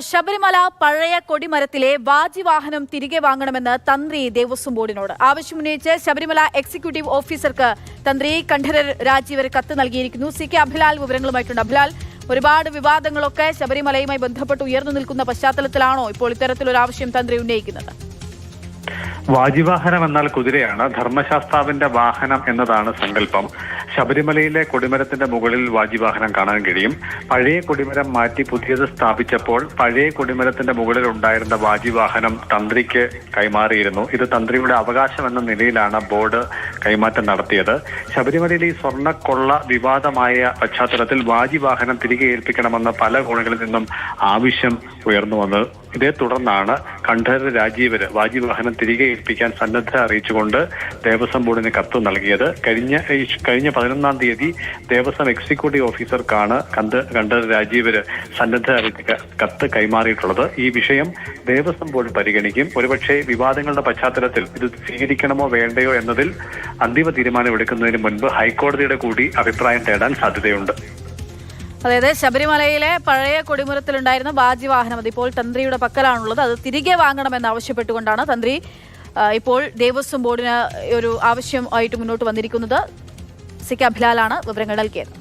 ശബരിമല പഴയ കൊടിമരത്തിലെ വാജിവാഹനം തിരികെ വാങ്ങണമെന്ന് തന്ത്രി ദേവസ്വം ബോർഡിനോട് ആവശ്യമുന്നയിച്ച് ശബരിമല എക്സിക്യൂട്ടീവ് ഓഫീസർക്ക് തന്ത്രി കണ്ഠരർ രാജീവർ കത്ത് നൽകിയിരിക്കുന്നു. സി കെ അഭിലാൽ വിവരങ്ങളുമായിട്ടുണ്ട്. അഭിലാൽ, ഒരുപാട് വിവാദങ്ങളൊക്കെ ശബരിമലയുമായി ബന്ധപ്പെട്ട് ഉയർന്നു നിൽക്കുന്ന പശ്ചാത്തലത്തിലാണോ ഇപ്പോൾ ഇത്തരത്തിലൊരു ആവശ്യം തന്ത്രി ഉന്നയിക്കുന്നത്? വാജിവാഹനം എന്നാൽ കുതിരയാണ്. ധർമ്മശാസ്താവിന്റെ വാഹനം എന്നതാണ് സങ്കല്പം. ശബരിമലയിലെ കൊടിമരത്തിന്റെ മുകളിൽ വാജിവാഹനം കാണാൻ കഴിയും. പഴയ കൊടിമരം മാറ്റി പുതിയത് സ്ഥാപിച്ചപ്പോൾ പഴയ കൊടിമരത്തിന്റെ മുകളിൽ ഉണ്ടായിരുന്ന വാജിവാഹനം തന്ത്രിക്ക് കൈമാറിയിരുന്നു. ഇത് തന്ത്രിയുടെ അവകാശം എന്ന നിലയിലാണ് ബോർഡ് കൈമാറ്റം നടത്തിയത്. ശബരിമലയിലെ ഈ സ്വർണ്ണക്കൊള്ള വിവാദമായ പശ്ചാത്തലത്തിൽ വാജിവാഹനം തിരികെ ഏൽപ്പിക്കണമെന്ന് പല കോണുകളിൽ നിന്നും ആവശ്യം ഉയർന്നു വന്നു. ഇതേ തുടർന്നാണ് കണ്ഠരർ രാജീവര് വാജിവാഹനം തിരികെ ഏൽപ്പിക്കാൻ സന്നദ്ധത അറിയിച്ചുകൊണ്ട് ദേവസ്വം ബോർഡിന് കത്ത് നൽകിയത്. കഴിഞ്ഞ 11-ാം തീയതി ദേവസ്വം എക്സിക്യൂട്ടീവ് ഓഫീസർക്കാണ് കണ്ഠരർ രാജീവര് സന്നദ്ധത അറിയിച്ച കത്ത് കൈമാറിയിട്ടുള്ളത്. ഈ വിഷയം ദേവസ്വം ബോർഡ് പരിഗണിക്കും. ഒരുപക്ഷെ വിവാദങ്ങളുടെ പശ്ചാത്തലത്തിൽ ഇത് സ്വീകരിക്കണമോ വേണ്ടയോ എന്നതിൽ അന്തിമ തീരുമാനം എടുക്കുന്നതിന് മുൻപ് ഹൈക്കോടതിയുടെ കൂടി അഭിപ്രായം തേടാൻ സാധ്യതയുണ്ട്. അതായത് ശബരിമലയിലെ പഴയ കൊടിമരത്തിലുണ്ടായിരുന്ന വാജിവാഹനം അതിപ്പോൾ തന്ത്രിയുടെ പക്കലാണുള്ളത്. അത് തിരികെ വാങ്ങണമെന്ന് ആവശ്യപ്പെട്ടുകൊണ്ടാണ് തന്ത്രി ഇപ്പോൾ ദേവസ്വം ബോർഡിന് ഒരു ആവശ്യമായിട്ട് മുന്നോട്ട് വന്നിരിക്കുന്നത്. സി കെ അഭിലാലാണ് വിവരങ്ങൾ നൽകിയത്.